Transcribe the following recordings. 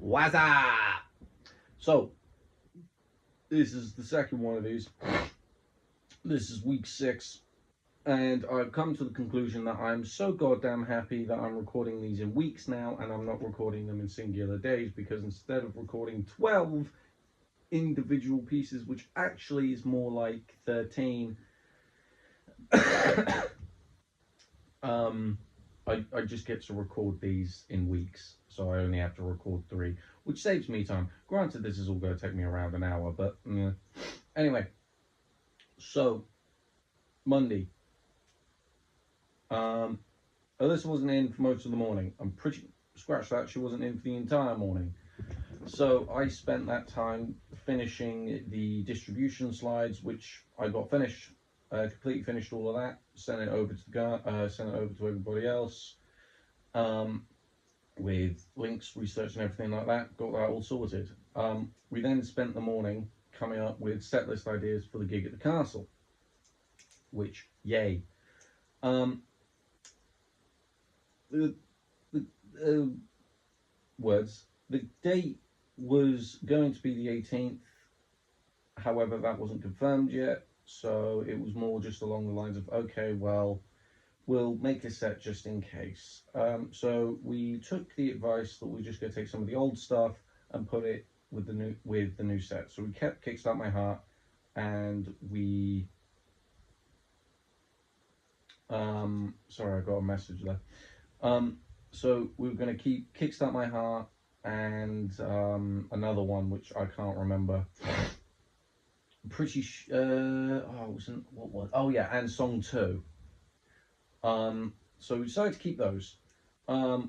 What's up? So, this is the second one of these. This is week 6, and I've come to the conclusion that I'm so goddamn happy that I'm recording these in weeks now and I'm not recording them in singular days, because instead of recording 12 individual pieces, which actually is more like 13, I just get to record these in weeks, so I only have to record 3, which saves me time. Granted, this is all going to take me around an hour, but anyway. So, Monday. Alyssa wasn't in for most of the morning. I'm pretty scratch that she wasn't in for the entire morning. So I spent that time finishing the distribution slides, which I got finished, completely finished all of that. Sent it over to sent it over to everybody else, with links, research, and everything like that. Got that all sorted. We then spent the morning coming up with set list ideas for the gig at the castle, which yay. The words. The date was going to be the 18th. However, that wasn't confirmed yet, so it was more just along the lines of, okay, well, we'll make a set just in case. So we took the advice that we're just going to take some of the old stuff and put it with the new set. So we kept Kickstart My Heart, and we sorry, I got a message there. So we were going to keep Kickstart My Heart and another one which I can't remember. Oh yeah, and Song 2. So we decided to keep those. So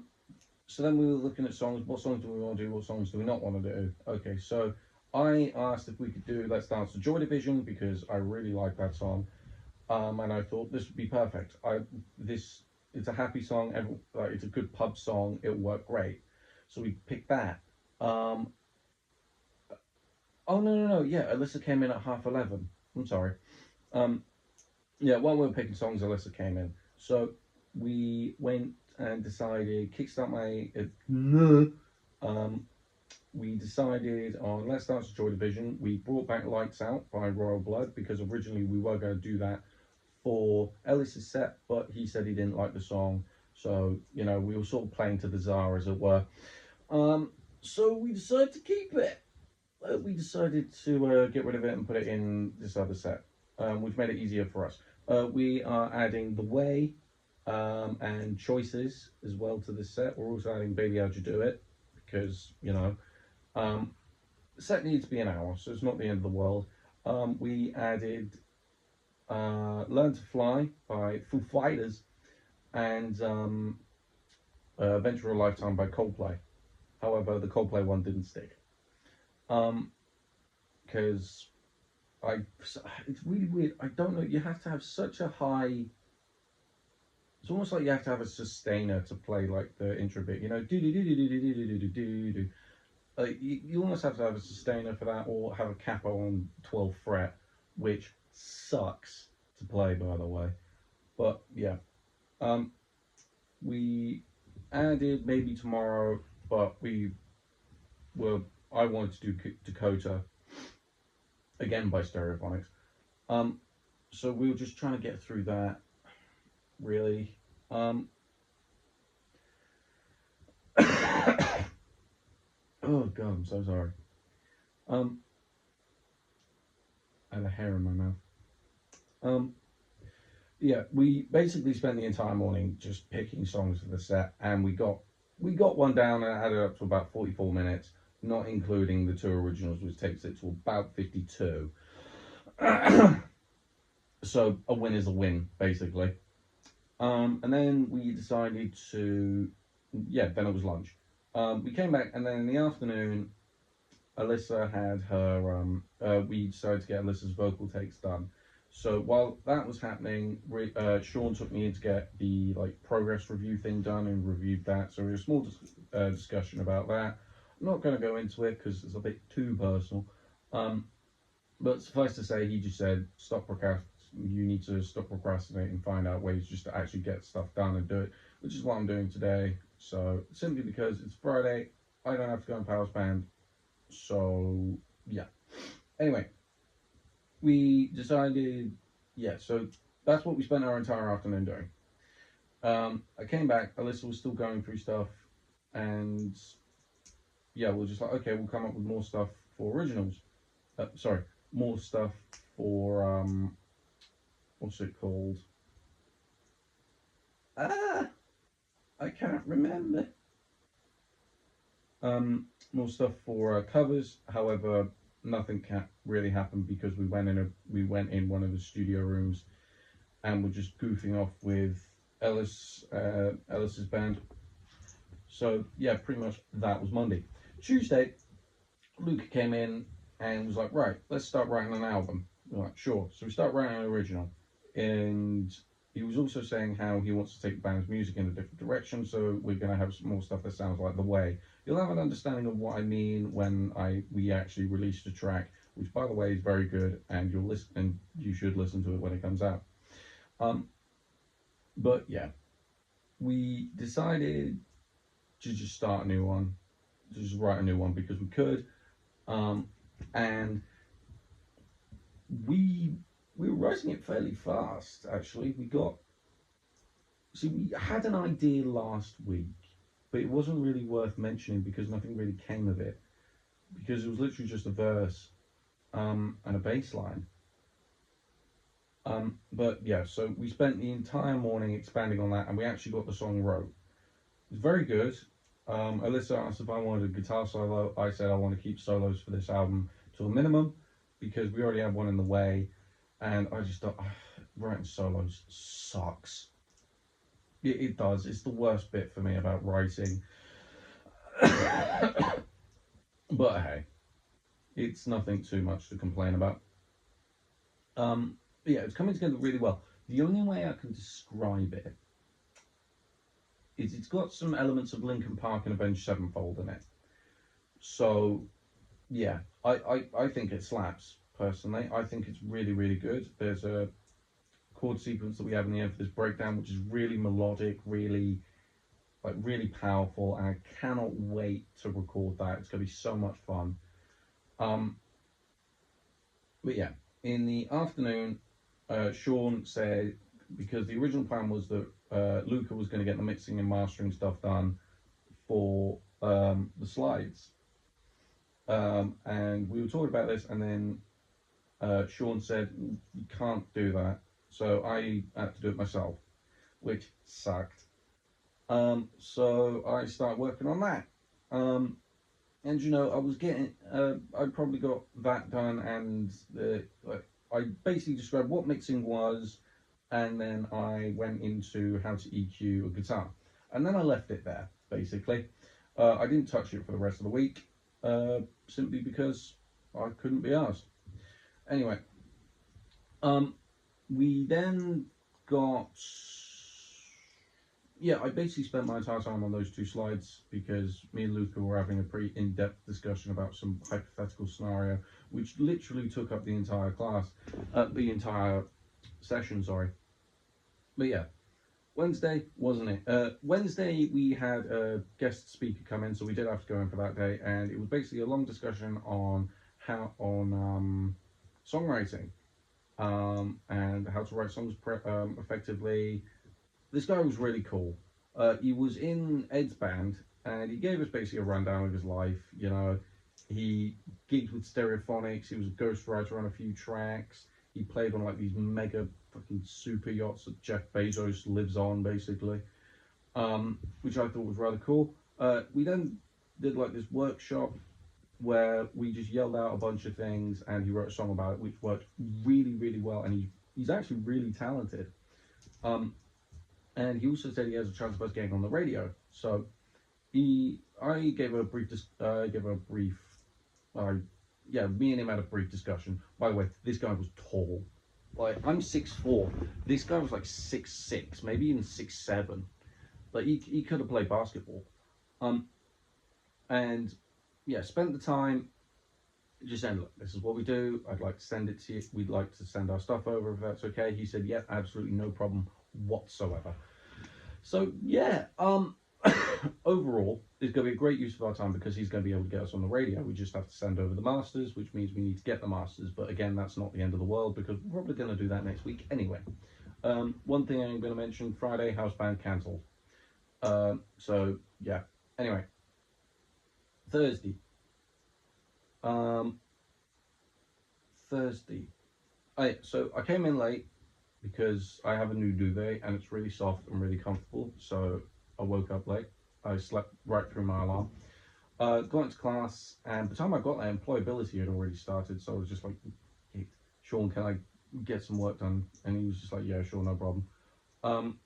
then we were looking at songs. What songs do we want to do? What songs do we not want to do? Okay, so I asked if we could do Let's Dance to Joy Division, because I really like that song. And I thought this would be perfect. It's a happy song. It's a good pub song. It'll work great. So we picked that. Oh no. Yeah, Alyssa came in at 11:30. I'm sorry. Yeah, while we were picking songs, Alyssa came in. So we went and decided Kickstart My. We decided on Let's Dance to Joy Division. We brought back Lights Out by Royal Blood, because originally we were going to do that for Ellis's set, but he said he didn't like the song, so we were sort of playing to the czar, as it were. So we decided to keep it. We decided to get rid of it and put it in this other set, which made it easier for us. We are adding The Way and Choices as well to this set. We're also adding Baby How'd You Do It, because the set needs to be an hour, so it's not the end of the world. We added Learn to Fly by Foo Fighters and Adventure of a Lifetime by Coldplay. However, the Coldplay one didn't stick, because it's really weird. I don't know, you have to have such a high, it's almost like you have to have a sustainer to play like the intro bit, do do do do do do do do do do do. You almost have to have a sustainer for that, or have a capo on 12th fret, which sucks to play, by the way. But yeah, we added Maybe Tomorrow, but I wanted to do Dakota again by Stereophonics. So we were just trying to get through that, really. Oh god, I'm so sorry. I had a hair in my mouth. Yeah, we basically spent the entire morning just picking songs for the set, and we got one down, and it added up to about 44 minutes, not including the 2 originals, which takes it to about 52. So a win is a win, basically. And then we decided to, then it was lunch. We came back, and then in the afternoon, Alyssa had her, we decided to get Alyssa's vocal takes done. So while that was happening, Sean took me in to get the progress review thing done, and reviewed that. So we had a small discussion about that. I'm not going to go into it because it's a bit too personal. But suffice to say, he just said, you need to stop procrastinating and find out ways just to actually get stuff done and do it, which is what I'm doing today. So simply because it's Friday, I don't have to go in Power's band. So yeah. Anyway, we decided, yeah, so that's what we spent our entire afternoon doing. I came back, Alyssa was still going through stuff, and yeah, we're just like, okay, we'll come up with more stuff for originals. Sorry, more stuff for, what's it called? Ah, I can't remember. More stuff for covers. However, nothing can really happen because we went in one of the studio rooms and were just goofing off with Ellis's band. So yeah, pretty much that was Monday. Tuesday, Luke came in and was like, right, let's start writing an album. We're like, sure. So we start writing an original, and he was also saying how he wants to take the band's music in a different direction. So we're going to have some more stuff that sounds like The Way. You'll have an understanding of what I mean when we actually release the track, which by the way is very good, and you'll listen and you should listen to it when it comes out. Um, but yeah, we decided to just start a new one, to just write a new one because we could. Um, and we we were writing it fairly fast. Actually, we had an idea last week, but it wasn't really worth mentioning because nothing really came of it. Because it was literally just a verse and a bass line. But yeah, so we spent the entire morning expanding on that, and we actually got the song wrote. It was very good. Alyssa asked if I wanted a guitar solo. I said I want to keep solos for this album to a minimum because we already have one in the way, and I just thought writing solos sucks. It does. It's the worst bit for me about writing. But hey, it's nothing too much to complain about. Yeah, it's coming together really well. The only way I can describe it is it's got some elements of Linkin Park and Avenged Sevenfold in it. So yeah, I think it slaps personally. I think it's really, really good. There's a chord sequence that we have in the end for this breakdown, which is really melodic, really powerful, and I cannot wait to record that. It's gonna be so much fun. Um, but yeah, in the afternoon, Sean said because the original plan was that Luca was going to get the mixing and mastering stuff done for the slides, and we were talking about this, and then Sean said you can't do that, so I had to do it myself, which sucked. So I started working on that. And I was getting, I probably got that done, and I basically described what mixing was, and then I went into how to EQ a guitar, and then I left it there basically. I didn't touch it for the rest of the week, simply because I couldn't be asked. Anyway, um, we then got yeah, I basically spent my entire time on those two slides because me and Luca were having a pretty in-depth discussion about some hypothetical scenario, which literally took up the entire class, the entire session. Sorry, but yeah, Wednesday wasn't it? Wednesday we had a guest speaker come in, so we did have to go in for that day, and it was basically a long discussion on songwriting, and how to write songs effectively. This guy was really cool. He was in Ed's band, and he gave us basically a rundown of his life. He gigged with Stereophonics. He was a ghostwriter on a few tracks. He played on like these mega fucking super yachts that Jeff Bezos lives on, basically, which I thought was rather cool. We then did like this workshop where we just yelled out a bunch of things, and he wrote a song about it, which worked really, really well. And he's actually really talented. And he also said he has a chance of us getting on the radio. So I gave a brief, me and him had a brief discussion. By the way, this guy was tall. Like, I'm 6'4". This guy was like 6'6", maybe even 6'7". Like, he could have played basketball. And yeah, spent the time just saying, look, this is what we do. I'd like to send it to you. We'd like to send our stuff over if that's okay. He said, yeah, absolutely no problem whatsoever. So yeah, overall, it's going to be a great use of our time because he's going to be able to get us on the radio. We just have to send over the masters, which means we need to get the masters. But again, that's not the end of the world because we're probably going to do that next week anyway. One thing I'm going to mention: Friday house band cancelled. So yeah. Anyway, Thursday. Um, Thursday. So I came in late because I have a new duvet and it's really soft and really comfortable. So I woke up late. I slept right through my alarm. Got into class, and by the time I got there, employability had already started. So I was just like, hey, Sean, can I get some work done? And he was just like, yeah, sure, no problem. Um,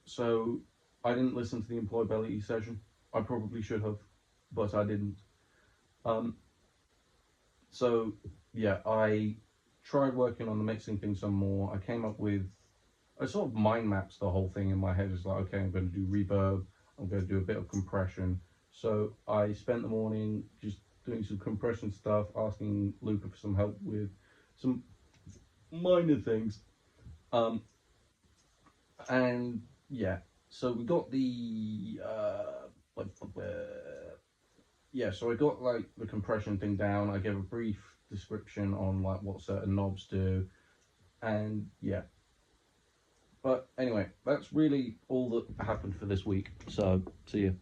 so I didn't listen to the employability session. I probably should have, but I didn't. Um, so yeah, I tried working on the mixing thing some more. I came up with, I sort of mind maps the whole thing in my head. It's like, okay, I'm going to do reverb, I'm going to do a bit of compression. So I spent the morning just doing some compression stuff, asking Luca for some help with some minor things. Um, and yeah, so we got the yeah, so I got like the compression thing down. I gave a brief description on like what certain knobs do, and yeah. But anyway, that's really all that happened for this week. So see you.